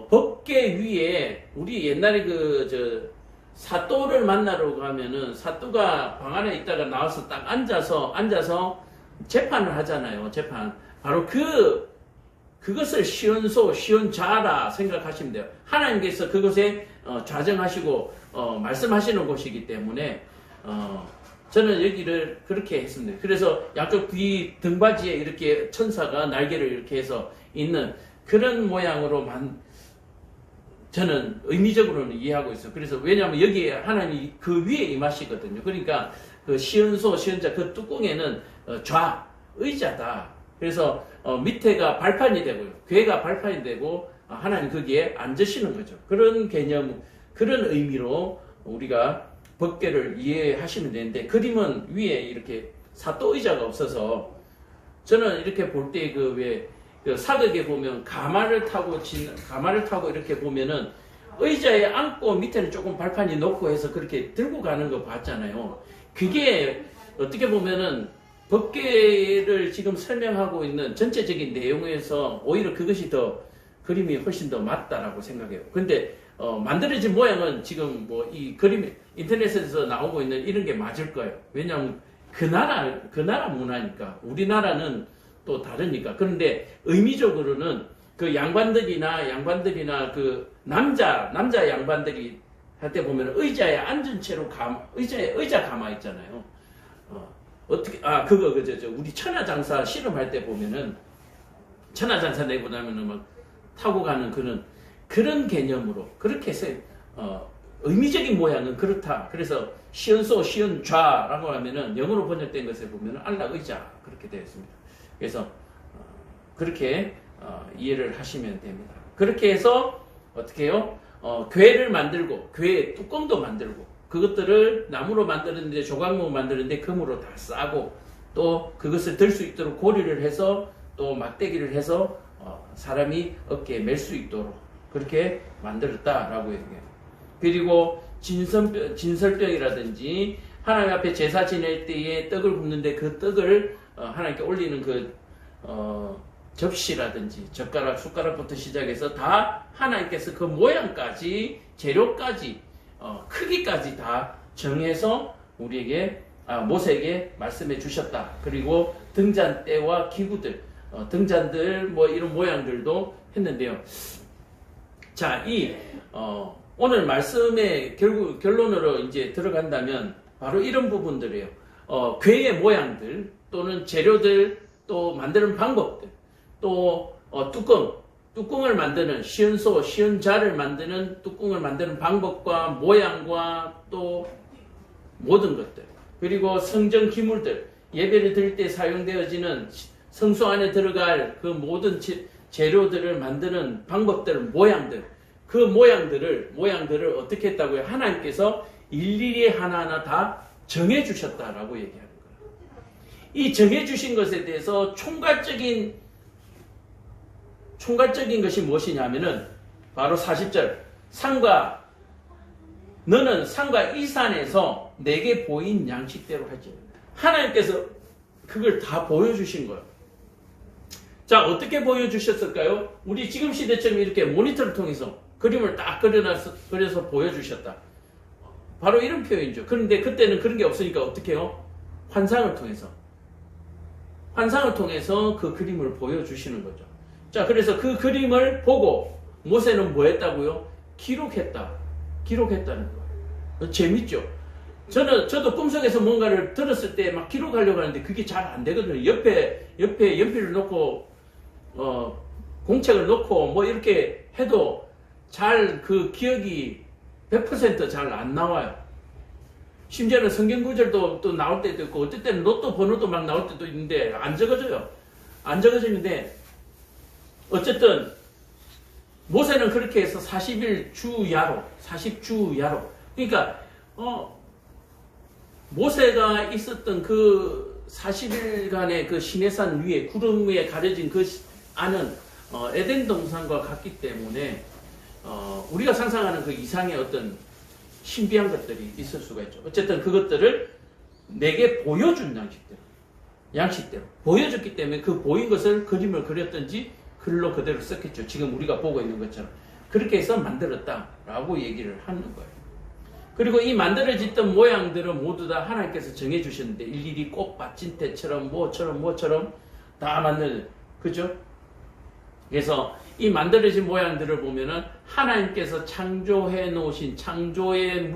법궤 위에 우리 옛날에 사또를 만나러 가면은 사또가 방 안에 있다가 나와서 딱 앉아서 재판을 하잖아요. 재판. 바로 그것을 시온소, 시온자라 생각하시면 돼요. 하나님께서 그것에 좌정하시고 말씀하시는 곳이기 때문에 저는 여기를 그렇게 했습니다. 그래서 양쪽 뒤 등받이에 이렇게 천사가 날개를 이렇게 해서 있는 그런 모양으로 저는 의미적으로는 이해하고 있어요. 그래서 왜냐하면 여기에 하나님이 그 위에 임하시거든요. 그러니까 그 시은소, 시은자 그 뚜껑에는 좌, 의자다. 그래서 밑에가 발판이 되고요. 궤가 발판이 되고 하나님 거기에 앉으시는 거죠. 그런 개념, 그런 의미로 우리가 법궤를 이해하시면 되는데 그림은 위에 이렇게 사또 의자가 없어서 저는 이렇게 볼 때 그 사극에 보면 가마를 타고 이렇게 보면은 의자에 앉고 밑에는 조금 발판이 높고 해서 그렇게 들고 가는 거 봤잖아요. 그게 어떻게 보면은 법궤를 지금 설명하고 있는 전체적인 내용에서 오히려 그것이 그림이 훨씬 더 맞다라고 생각해요. 근데 만들어진 모양은 지금 뭐 이 그림 인터넷에서 나오고 있는 이런 게 맞을 거예요. 왜냐하면 그 나라 문화니까. 우리나라는 또 다르니까. 그런데 의미적으로는 그 양반들이나 그 남자 양반들이 할 때 보면 의자에 앉은 채로 의자 가마 있잖아요. 우리 천하장사 실험할 때 보면은 천하장사 내보다면은 막 타고 가는 그런 개념으로 그렇게 해서 의미적인 모양은 그렇다. 그래서 시은소, 시은좌라고 하면은 영어로 번역된 것에 보면은 안락의자 그렇게 되어 있습니다. 그래서 그렇게 이해를 하시면 됩니다. 그렇게 해서 어떻게 해요? 궤를 만들고 궤 뚜껑도 만들고 그것들을 나무로 만드는데 조각목 만드는데 금으로 다 싸고 또 그것을 들 수 있도록 고리를 해서 또 막대기를 해서 사람이 어깨에 맬 수 있도록 그렇게 만들었다라고 얘기해요. 그리고 진설병이라든지 하나님 앞에 제사 지낼 때에 떡을 굽는데 그 떡을 하나님께 올리는 접시라든지 젓가락, 숟가락부터 시작해서 다 하나님께서 그 모양까지 재료까지 크기까지 다 정해서 우리에게 모세에게 말씀해 주셨다. 그리고 등잔대와 기구들, 등잔들 뭐 이런 모양들도 했는데요. 자, 오늘 말씀의 결론으로 이제 들어간다면 바로 이런 부분들이에요. 궤의 모양들 또는 재료들 또 만드는 방법들 또 뚜껑을 만드는 시은소, 시은자를 만드는 뚜껑을 만드는 방법과 모양과 또 모든 것들 그리고 성전 기물들 예배를 드릴 때 사용되어지는 성소 안에 들어갈 그 모든 재료들을 만드는 방법들, 모양들 그 모양들을 어떻게 했다고요? 하나님께서 일일이 하나하나 다 정해주셨다라고 얘기하는 거예요. 이 정해주신 것에 대해서 총괄적인 것이 무엇이냐면은 바로 40절 너는 상과 이 산에서 내게 보인 양식대로 할지어다. 하나님께서 그걸 다 보여주신 거예요. 자, 어떻게 보여주셨을까요? 우리 지금 시대처럼 이렇게 모니터를 통해서 그림을 딱 그려서 보여주셨다. 바로 이런 표현이죠. 그런데 그때는 그런 게 없으니까 어떻게 해요? 환상을 통해서 그 그림을 보여주시는 거죠. 자, 그래서 그 그림을 보고 모세는 뭐 했다고요? 기록했다는 거예요. 재밌죠? 저도 꿈속에서 뭔가를 들었을 때 막 기록하려고 하는데 그게 잘 안 되거든요. 옆에 연필을 놓고, 공책을 놓고 뭐 이렇게 해도 잘 그 기억이 100% 잘 안 나와요. 심지어는 성경 구절도 또 나올 때도 있고, 어떨 때는 로또 번호도 막 나올 때도 있는데, 안 적어져요. 안 적어지는데, 어쨌든, 모세는 그렇게 해서 40주 야로. 그러니까, 모세가 있었던 그 40일간의 그 시내산 위에, 구름 위에 가려진 그 안은, 에덴 동산과 같기 때문에, 우리가 상상하는 그 이상의 어떤 신비한 것들이 있을 수가 있죠. 어쨌든 그것들을 내게 보여준 양식대로 보여줬기 때문에 그 보인 것을 그림을 그렸든지 글로 그대로 썼겠죠. 지금 우리가 보고 있는 것처럼 그렇게 해서 만들었다라고 얘기를 하는 거예요. 그리고 이 만들어졌던 모양들은 모두 다 하나님께서 정해주셨는데 일일이 꽃 받침대처럼 뭐처럼 다 그죠? 그래서 이 만들어진 모양들을 보면은 하나님께서 창조해 놓으신 창조의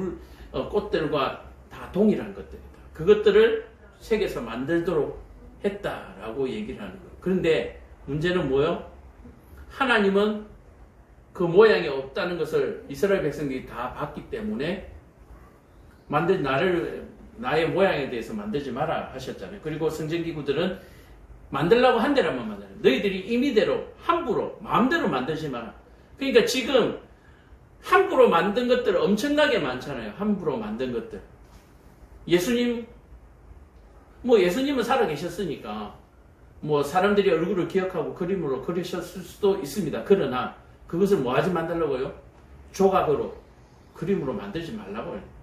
꽃들과 다 동일한 것들이다. 그것들을 세계에서 만들도록 했다라고 얘기를 하는 거예요. 그런데 문제는 뭐예요? 하나님은 그 모양이 없다는 것을 이스라엘 백성들이 다 봤기 때문에 나의 모양에 대해서 만들지 마라 하셨잖아요. 그리고 성전기구들은 만들라고 한 대로만 만들어요. 너희들이 임의대로 함부로 마음대로 만들지 마라. 그러니까 지금 함부로 만든 것들 엄청나게 많잖아요. 함부로 만든 것들. 예수님은 살아계셨으니까 뭐 사람들이 얼굴을 기억하고 그림으로 그리셨을 수도 있습니다. 그러나 그것을 뭐 하지 만들라고요? 조각으로 그림으로 만들지 말라고요.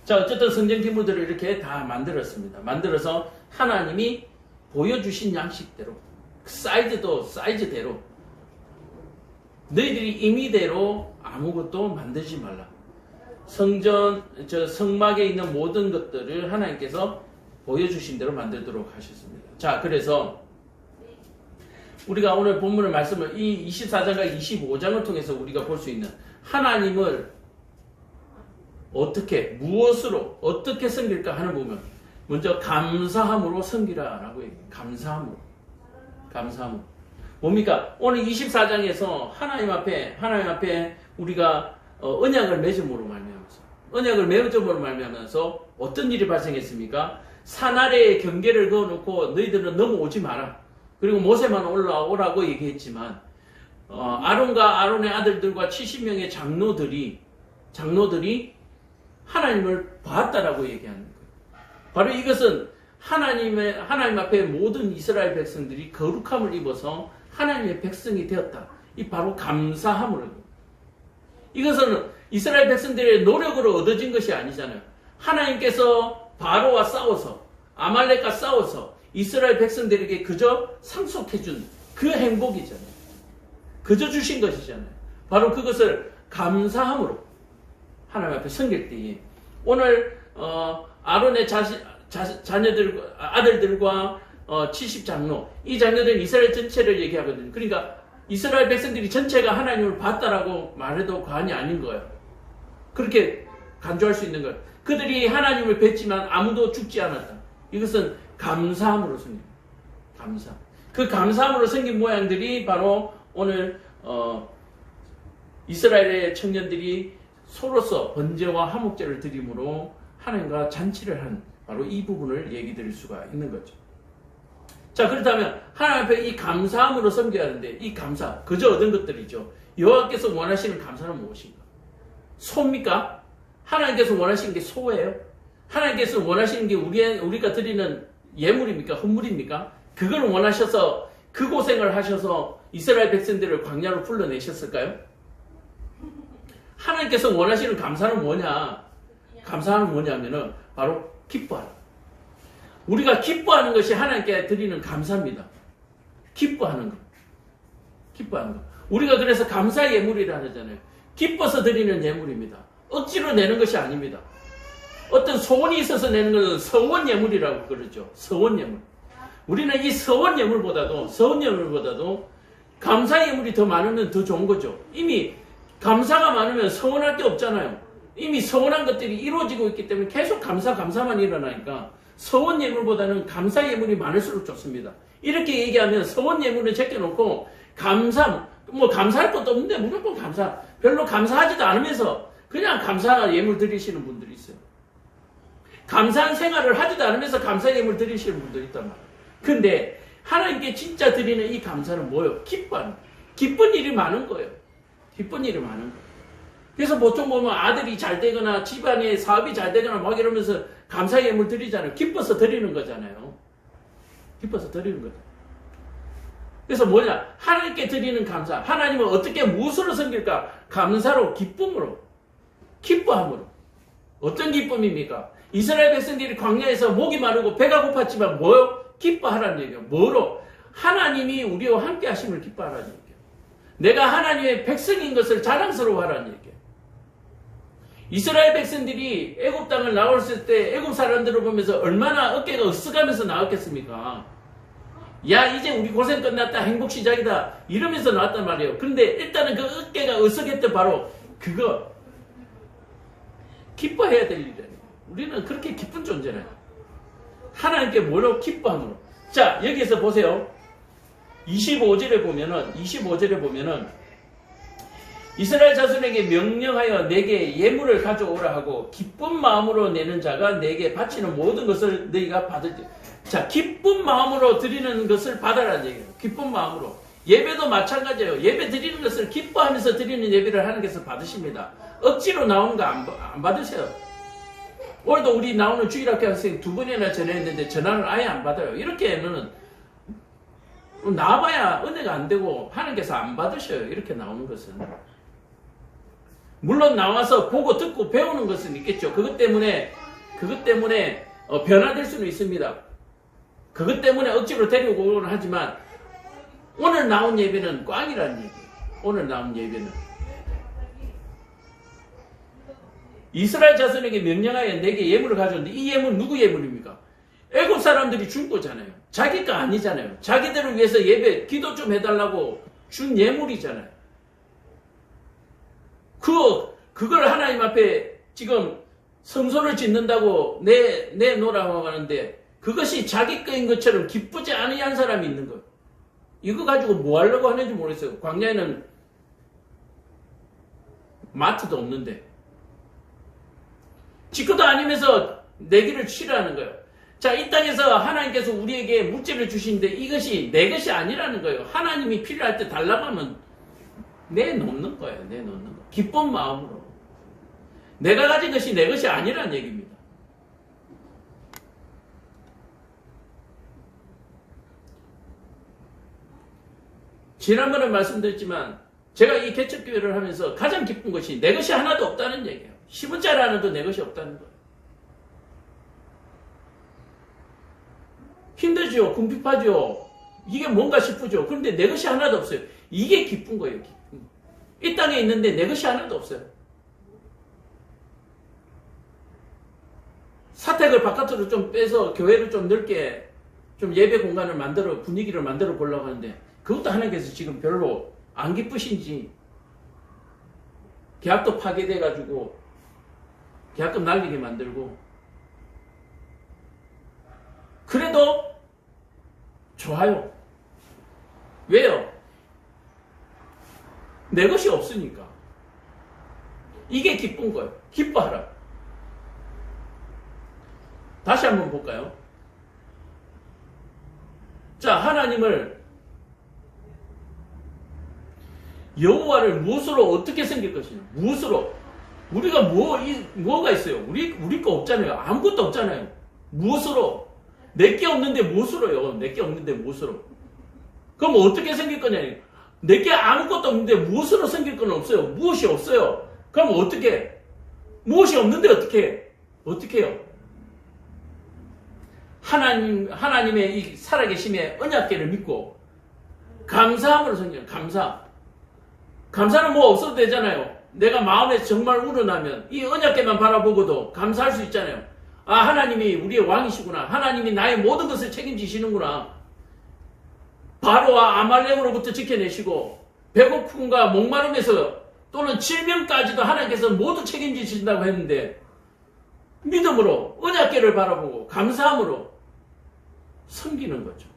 자, 어쨌든 성전 기물들을 이렇게 다 만들었습니다. 만들어서 하나님이 보여주신 양식대로, 사이즈도 사이즈대로, 너희들이 임의대로 아무것도 만들지 말라. 성막에 있는 모든 것들을 하나님께서 보여주신 대로 만들도록 하셨습니다. 자, 그래서 우리가 오늘 본문의 말씀을 이 24장과 25장을 통해서 우리가 볼 수 있는 하나님을 무엇으로, 어떻게 섬길까 하는 부분. 먼저 감사함으로 섬기라라고 얘기해요. 감사함으로. 뭡니까? 오늘 24장에서 하나님 앞에 우리가 언약을 맺음으로 말미암아서 어떤 일이 발생했습니까? 산 아래에 경계를 그어놓고 너희들은 넘어오지 마라. 그리고 모세만 올라오라고 얘기했지만 아론과 아론의 아들들과 70명의 장로들이 하나님을 봤다라고 얘기하는 거예요. 바로 이것은 하나님 앞에 모든 이스라엘 백성들이 거룩함을 입어서 하나님의 백성이 되었다. 이 바로 감사함으로. 이것은 이스라엘 백성들의 노력으로 얻어진 것이 아니잖아요. 하나님께서 바로와 싸워서 아말렉과 싸워서 이스라엘 백성들에게 그저 상속해준 그 행복이잖아요. 그저 주신 것이잖아요. 바로 그것을 감사함으로 하나님 앞에 섬길 때에 오늘 아론의 아들들과 70장로 이 장로들은 이스라엘 전체를 얘기하거든요. 그러니까 이스라엘 백성들이 전체가 하나님을 봤다라고 말해도 과언이 아닌 거예요. 그렇게 간주할 수 있는 거예요. 그들이 하나님을 뵀지만 아무도 죽지 않았다. 이것은 감사함으로 섬깁니다. 그 감사함으로 섬긴 모양들이 바로 오늘 이스라엘의 청년들이 서로서 번제와 화목제를 드림으로 하나님과 잔치를 한 바로 이 부분을 얘기 드릴 수가 있는 거죠. 자, 그렇다면 하나님 앞에 이 감사함으로 섬겨야 하는데 이 감사, 그저 얻은 것들이죠. 여호와께서 원하시는 감사는 무엇인가? 소입니까? 하나님께서 원하시는 게 소예요? 하나님께서 원하시는 게 우리가 드리는 예물입니까? 헌물입니까? 그걸 원하셔서 그 고생을 하셔서 이스라엘 백성들을 광야로 불러내셨을까요? 하나님께서 원하시는 감사는 뭐냐? 감사는 뭐냐면은 바로 기뻐하라. 우리가 기뻐하는 것이 하나님께 드리는 감사입니다. 기뻐하는 것. 기뻐하는 것. 우리가 그래서 감사 예물이라 하잖아요. 기뻐서 드리는 예물입니다. 억지로 내는 것이 아닙니다. 어떤 소원이 있어서 내는 것은 서원 예물이라고 그러죠. 서원 예물. 우리는 이 서원 예물보다도 감사 예물이 더 많으면 더 좋은 거죠. 이미 감사가 많으면 서원할 게 없잖아요. 이미 서원한 것들이 이루어지고 있기 때문에 계속 감사만 일어나니까 서원 예물보다는 감사 예물이 많을수록 좋습니다. 이렇게 얘기하면 서원 예물을 제껴놓고 감사할 것도 없는데 무조건 별로 감사하지도 않으면서 그냥 감사 예물 드리시는 분들이 있어요. 감사한 생활을 하지도 않으면서 감사 예물 드리시는 분들이 있단 말이에요. 근데 하나님께 진짜 드리는 이 감사는 뭐예요? 기쁜 일이 많은 거예요. 기쁜 일이 많은 거예요. 그래서 보통 보면 아들이 잘 되거나 집안에 사업이 잘 되거나 막 이러면서 감사 예물 드리잖아요. 기뻐서 드리는 거잖아요. 기뻐서 드리는 거죠. 그래서 뭐냐? 하나님께 드리는 감사. 하나님은 어떻게 무엇으로 섬길까? 감사로, 기쁨으로, 기뻐함으로. 어떤 기쁨입니까? 이스라엘 백성들이 광야에서 목이 마르고 배가 고팠지만 뭐요? 기뻐하라는 얘기예요. 뭐로? 하나님이 우리와 함께 하심을 기뻐하라는 얘기예요. 내가 하나님의 백성인 것을 자랑스러워하라는 얘기예요. 이스라엘 백성들이 애굽 땅을 나왔을 때 애굽 사람들을 보면서 얼마나 어깨가 으쓱하면서 나왔겠습니까? 야, 이제 우리 고생 끝났다, 행복 시작이다 이러면서 나왔단 말이에요. 그런데 일단은 그 어깨가 으쓱했던 바로 그거 기뻐해야 될 일이에요. 우리는 그렇게 기쁜 존재래요. 하나님께 뭐로? 기뻐함으로. 자, 여기에서 보세요. 25절에 보면은 이스라엘 자손에게 명령하여 내게 예물을 가져오라 하고 기쁜 마음으로 내는 자가 내게 바치는 모든 것을 너희가 받을지. 자, 기쁜 마음으로 드리는 것을 받아라는 얘기예요. 기쁜 마음으로. 예배도 마찬가지예요. 예배 드리는 것을 기뻐하면서 드리는 예배를 하나님께서 받으십니다. 억지로 나오는 거 안 받으세요. 오늘도 우리 나오는 주일학교 학생 2번이나 전화했는데 전화를 아예 안 받아요. 이렇게는 나와봐야 은혜가 안 되고 하나님께서 안 받으셔요. 이렇게 나오는 것은. 물론 나와서 보고 듣고 배우는 것은 있겠죠. 그것 때문에 변화될 수는 있습니다. 그것 때문에 억지로 데리고 오곤 하지만 오늘 나온 예배는 꽝이라는 얘기예요. 오늘 나온 예배는 이스라엘 자손에게 명령하여 내게 예물을 가져오는데 이 예물은 누구 예물입니까? 애굽 사람들이 준 거잖아요. 자기 거 아니잖아요. 자기들을 위해서 예배, 기도 좀 해달라고 준 예물이잖아요. 그걸 하나님 앞에 지금 성소를 짓는다고 내놓으라고 하는데 그것이 자기 거인 것처럼 기쁘지 아니한 사람이 있는 거예요. 이거 가지고 뭐 하려고 하는지 모르겠어요. 광야에는 마트도 없는데 지금도 아니면서 내기를 치라는 거예요. 자, 이 땅에서 하나님께서 우리에게 물질을 주시는데 이것이 내 것이 아니라는 거예요. 하나님이 필요할 때 달라고 하면 내놓는 거예요. 내놓는 거. 기쁜 마음으로. 내가 가진 것이 내 것이 아니라는 얘기입니다. 지난번에 말씀드렸지만 제가 이 개척교회를 하면서 가장 기쁜 것이 내 것이 하나도 없다는 얘기예요. 10원짜리 하나도 내 것이 없다는 거예요. 힘들죠. 궁핍하죠. 이게 뭔가 싶으죠. 그런데 내 것이 하나도 없어요. 이게 기쁜 거예요. 기쁜. 이 땅에 있는데 내 것이 하나도 없어요. 사택을 바깥으로 좀 빼서 교회를 좀 넓게 좀 예배 공간을 분위기를 만들어 보려고 하는데 그것도 하나님께서 지금 별로 안 기쁘신지 계약도 파괴돼가지고 계약금 날리게 만들고 그래도 좋아요. 왜요? 내 것이 없으니까. 이게 기쁜 거예요. 기뻐하라. 다시 한번 볼까요? 자, 하나님을 여호와를 무엇으로 어떻게 섬길 것이냐? 무엇으로? 우리가 뭐가 있어요? 우리 거 없잖아요. 아무것도 없잖아요. 무엇으로? 내게 없는데 무엇으로요? 내게 없는데 무엇으로? 그럼 어떻게 섬길 거냐? 내게 아무것도 없는데 무엇으로 섬길 건 없어요. 무엇이 없어요. 그럼 어떻게? 무엇이 없는데 어떻게 해요? 하나님의 이 살아계심의 언약궤를 믿고 감사함으로 섬기는 감사. 감사는 뭐 없어도 되잖아요. 내가 마음에 정말 우러나면 이 언약궤만 바라보고도 감사할 수 있잖아요. 아, 하나님이 우리의 왕이시구나. 하나님이 나의 모든 것을 책임지시는구나. 바로와 아말렉으로부터 지켜내시고 배고픔과 목마름에서 또는 질병까지도 하나님께서 모두 책임지신다고 했는데 믿음으로 언약궤를 바라보고 감사함으로 섬기는 거죠.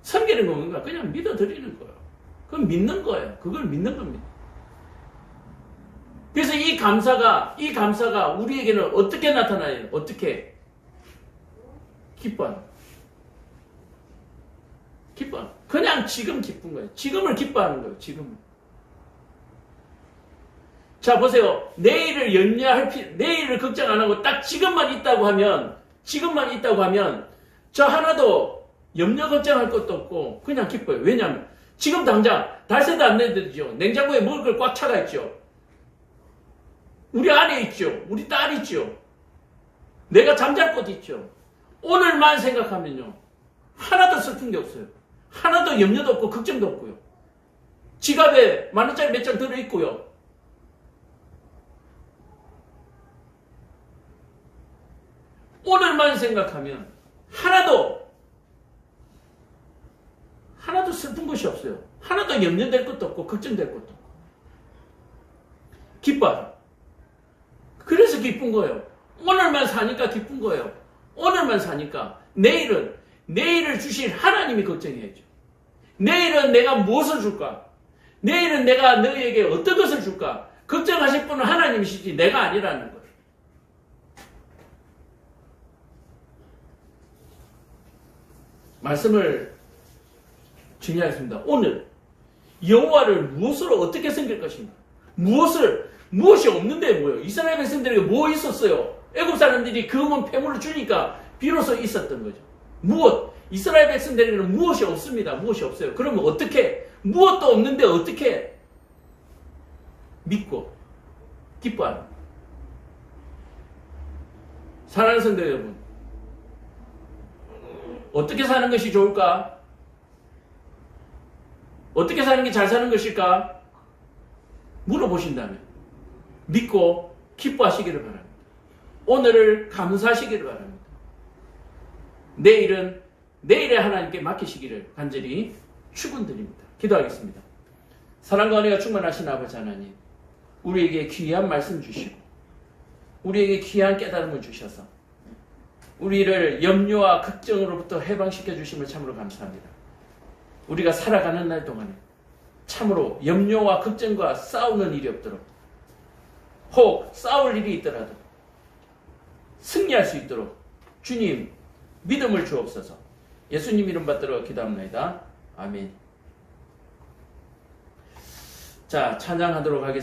섬기는 건 뭔가 그냥 믿어드리는 거예요. 그건 믿는 거예요. 그걸 믿는 겁니다. 그래서 이 감사가 우리에게는 어떻게 나타나요? 어떻게? 기뻐하는. 기뻐하는. 그냥 지금 기쁜 거예요. 지금을 기뻐하는 거예요. 지금을. 자, 보세요. 내일을 내일을 걱정 안 하고 딱 지금만 있다고 하면 저 하나도 염려 걱정할 것도 없고 그냥 기뻐요. 왜냐하면 지금 당장 달새도 안 내드리죠. 냉장고에 먹을 걸 꽉 차가 있죠. 우리 아내 있죠. 우리 딸 있죠. 내가 잠잘 곳 있죠. 오늘만 생각하면요. 하나도 슬픈 게 없어요. 하나도 염려도 없고 걱정도 없고요. 지갑에 10,000원짜리 몇 장 들어있고요. 오늘만 생각하면 하나도 슬픈 것이 없어요. 하나도 염려될 것도 없고 걱정될 것도 없고. 기뻐요. 그래서 기쁜 거예요. 오늘만 사니까 기쁜 거예요. 오늘만 사니까. 내일을 주실 하나님이 걱정해야죠. 내일은 내가 무엇을 줄까? 내일은 내가 너희에게 어떤 것을 줄까? 걱정하실 분은 하나님이시지 내가 아니라는 거예요. 말씀을 정리하겠습니다. 오늘 여호와를 무엇으로 어떻게 섬길 것인가? 무엇이 없는데 뭐예요? 이스라엘 백성들에게 뭐 있었어요? 애굽 사람들이 금은 폐물을 주니까 비로소 있었던 거죠. 무엇? 이스라엘 백성들에게는 무엇이 없습니다. 무엇이 없어요. 그러면 어떻게? 무엇도 없는데 어떻게? 믿고 기뻐하는. 사랑하는 성도 여러분, 어떻게 사는 것이 좋을까? 어떻게 사는 게 잘 사는 것일까? 물어보신다면 믿고 기뻐하시기를 바랍니다. 오늘을 감사하시기를 바랍니다. 내일의 하나님께 맡기시기를 간절히 축원드립니다. 기도하겠습니다. 사랑과 은혜가 충만하신 아버지 하나님, 우리에게 귀한 말씀 주시고 우리에게 귀한 깨달음을 주셔서 우리를 염려와 걱정으로부터 해방시켜 주심을 참으로 감사합니다. 우리가 살아가는 날 동안에 참으로 염려와 걱정과 싸우는 일이 없도록, 혹 싸울 일이 있더라도 승리할 수 있도록 주님 믿음을 주옵소서. 예수님 이름 받들어 기도합니다. 아멘. 자, 찬양하도록 하겠습니다.